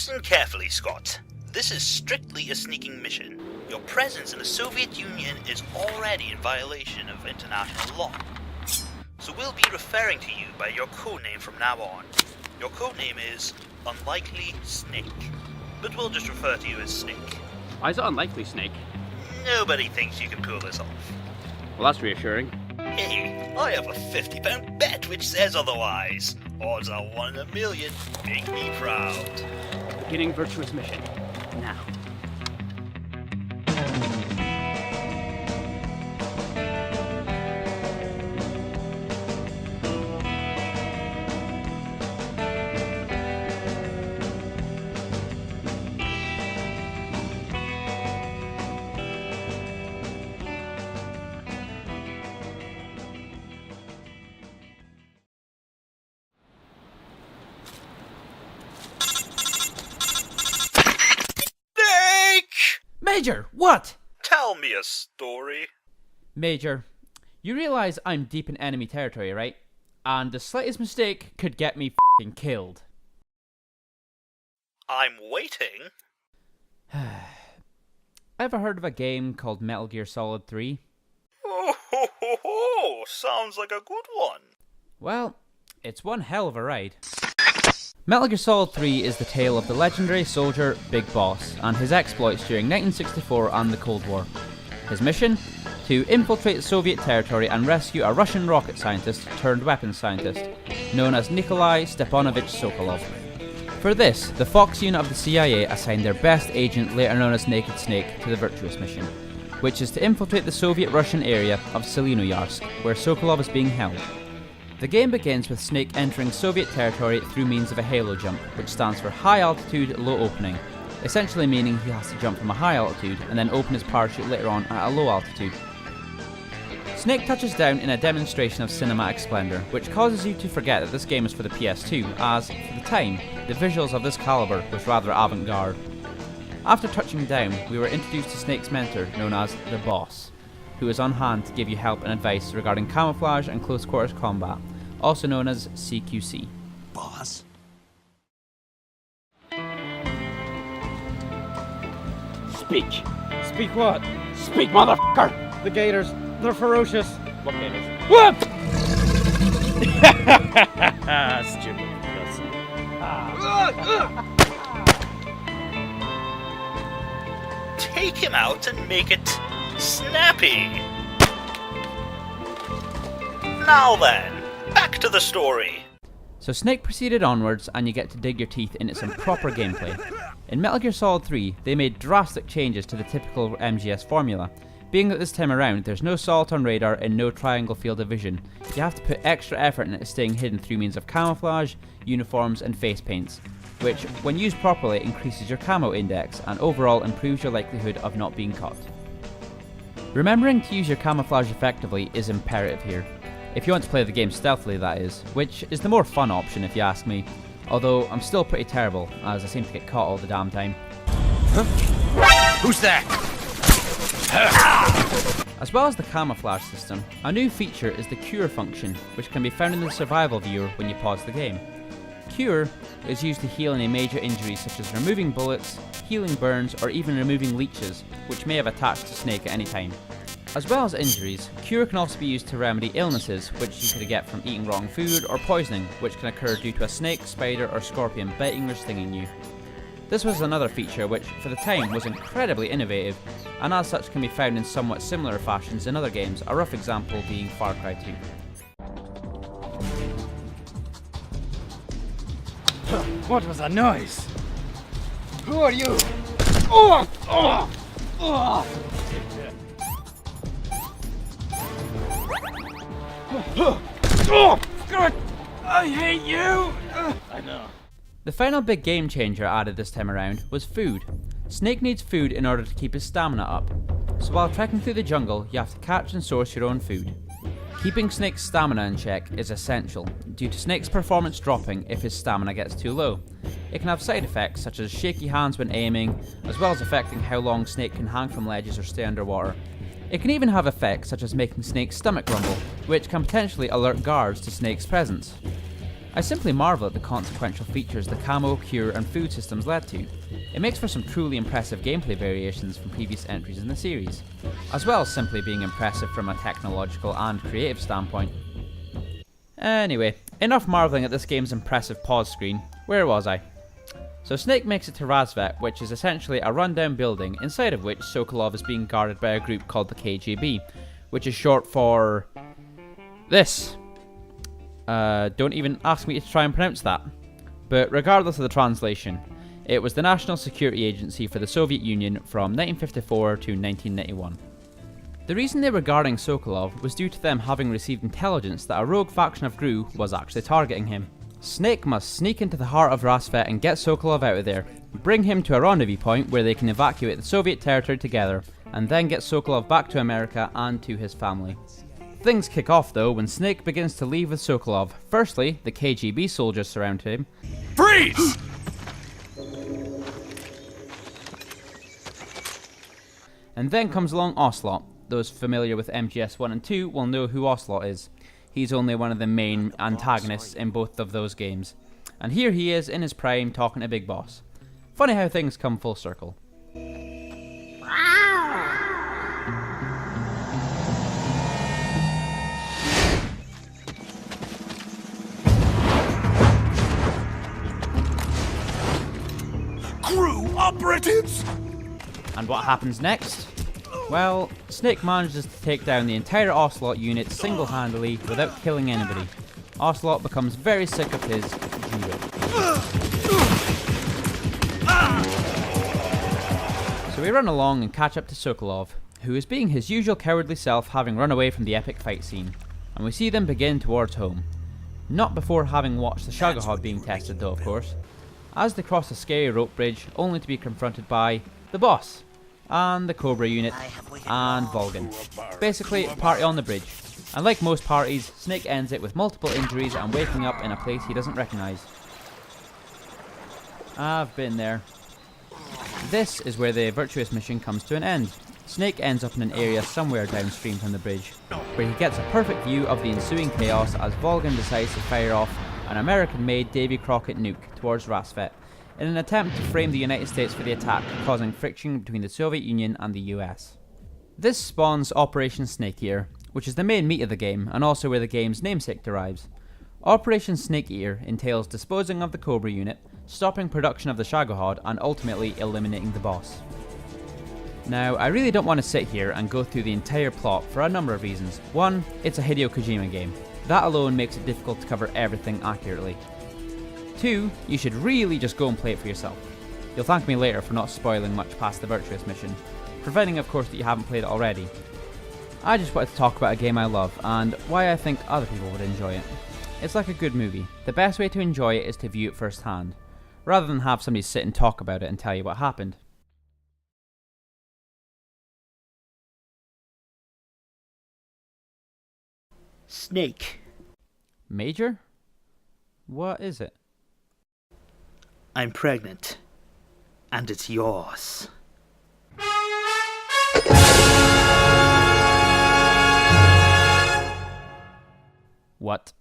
Listen carefully, Scott. This is strictly a sneaking mission. Your presence in the Soviet Union is already in violation of international law. So we'll be referring to you by your codename from now on. Your codename is Unlikely Snake, but we'll just refer to you as Snake. Why is it Unlikely Snake? Nobody thinks you can pull this off. Well, that's reassuring. Hey, I have a £50 bet which says otherwise. Odds are 1 in a million. Make me proud. Beginning virtuous mission. Now. Major, what? Tell me a story. Major, you realize I'm deep in enemy territory, right? And the slightest mistake could get me f***ing killed. I'm waiting. Ever heard of a game called Metal Gear Solid 3? Oh, sounds like a good one. Well, it's one hell of a ride. Metal Gear Solid 3 is the tale of the legendary soldier Big Boss and his exploits during 1964 and the Cold War. His mission? To infiltrate Soviet territory and rescue a Russian rocket scientist turned weapons scientist, known as Nikolai Stepanovich Sokolov. For this, the Fox unit of the CIA assigned their best agent, later known as Naked Snake, to the virtuous mission, which is to infiltrate the Soviet-Russian area of Selinoyarsk, where Sokolov is being held. The game begins with Snake entering Soviet territory through means of a halo jump, which stands for High Altitude Low Opening, essentially meaning he has to jump from a high altitude and then open his parachute later on at a low altitude. Snake touches down in a demonstration of cinematic splendor, which causes you to forget that this game is for the PS2, as, for the time, the visuals of this caliber was rather avant-garde. After touching down, we were introduced to Snake's mentor, known as the Boss, who is on hand to give you help and advice regarding camouflage and close quarters combat, also known as CQC. Boss? Speak. Speak what? Speak, motherfucker! The Gators, they're ferocious. What Gators? What? Stupid pussy. Take him out and make it snappy. Now then, back to the story. So Snake proceeded onwards and you get to dig your teeth into some proper gameplay. In Metal Gear Solid 3, they made drastic changes to the typical MGS formula, being that this time around there's no salt on radar and no triangle field of vision. You have to put extra effort into staying hidden through means of camouflage, uniforms and face paints, which, when used properly, increases your camo index and overall improves your likelihood of not being caught. Remembering to use your camouflage effectively is imperative here. If you want to play the game stealthily, that is, which is the more fun option if you ask me, although I'm still pretty terrible, as I seem to get caught all the damn time. Huh? Who's that? As well as the camouflage system, a new feature is the Cure function, which can be found in the survival viewer when you pause the game. Cure is used to heal any major injuries such as removing bullets, healing burns, or even removing leeches, which may have attached to Snake at any time. As well as injuries, Cure can also be used to remedy illnesses, which you could get from eating wrong food, or poisoning, which can occur due to a snake, spider, or scorpion biting or stinging you. This was another feature which, for the time, was incredibly innovative, and as such can be found in somewhat similar fashions in other games, a rough example being Far Cry 2. What was that noise? Who are you? Oh! Oh! Oh! Oh! God! I hate you! I know. The final big game changer added this time around was food. Snake needs food in order to keep his stamina up, so while trekking through the jungle you have to catch and source your own food. Keeping Snake's stamina in check is essential, due to Snake's performance dropping if his stamina gets too low. It can have side effects such as shaky hands when aiming, as well as affecting how long Snake can hang from ledges or stay underwater. It can even have effects such as making Snake's stomach rumble, which can potentially alert guards to Snake's presence. I simply marvel at the consequential features the camo, cure and food systems led to. It makes for some truly impressive gameplay variations from previous entries in the series, as well as simply being impressive from a technological and creative standpoint. Anyway, enough marveling at this game's impressive pause screen. Where was I? So Snake makes it to Razvet, which is essentially a rundown building, inside of which Sokolov is being guarded by a group called the KGB, which is short for... this. Don't even ask me to try and pronounce that. But regardless of the translation, it was the National Security Agency for the Soviet Union from 1954 to 1991. The reason they were guarding Sokolov was due to them having received intelligence that a rogue faction of GRU was actually targeting him. Snake must sneak into the heart of Razvet and get Sokolov out of there, bring him to a rendezvous point where they can evacuate the Soviet territory together, and then get Sokolov back to America and to his family. Things kick off though when Snake begins to leave with Sokolov. Firstly, the KGB soldiers surround him. Freeze! And then comes along Ocelot. Those familiar with MGS 1 and 2 will know who Ocelot is. He's only one of the main antagonists in both of those games. And here he is in his prime talking to Big Boss. Funny how things come full circle. GRU operatives! And what happens next? Well, Snake manages to take down the entire Ocelot unit single-handedly without killing anybody. Ocelot becomes very sick of his judo. So we run along and catch up to Sokolov, who is being his usual cowardly self, having run away from the epic fight scene. And we see them begin towards home. Not before having watched the Shagohod being tested though, of course. As they cross a scary rope bridge, only to be confronted by the boss, and the Cobra unit, and Volgan. Basically, a party on the bridge. And like most parties, Snake ends it with multiple injuries and waking up in a place he doesn't recognise. I've been there. This is where the Virtuous mission comes to an end. Snake ends up in an area somewhere downstream from the bridge, where he gets a perfect view of the ensuing chaos as Volgan decides to fire off an American-made Davy Crockett nuke towards Razvet, in an attempt to frame the United States for the attack, causing friction between the Soviet Union and the US. This spawns Operation Snake Eater, which is the main meat of the game, and also where the game's namesake derives. Operation Snake Eater entails disposing of the Cobra unit, stopping production of the Shagohod, and ultimately eliminating the boss. Now, I really don't want to sit here and go through the entire plot for a number of reasons. One, it's a Hideo Kojima game. That alone makes it difficult to cover everything accurately. 2, you should really just go and play it for yourself. You'll thank me later for not spoiling much past the Virtuous mission, providing of course that you haven't played it already. I just wanted to talk about a game I love, and why I think other people would enjoy it. It's like a good movie. The best way to enjoy it is to view it firsthand, rather than have somebody sit and talk about it and tell you what happened. Snake, Major? What is it? I'm pregnant. And it's yours. What?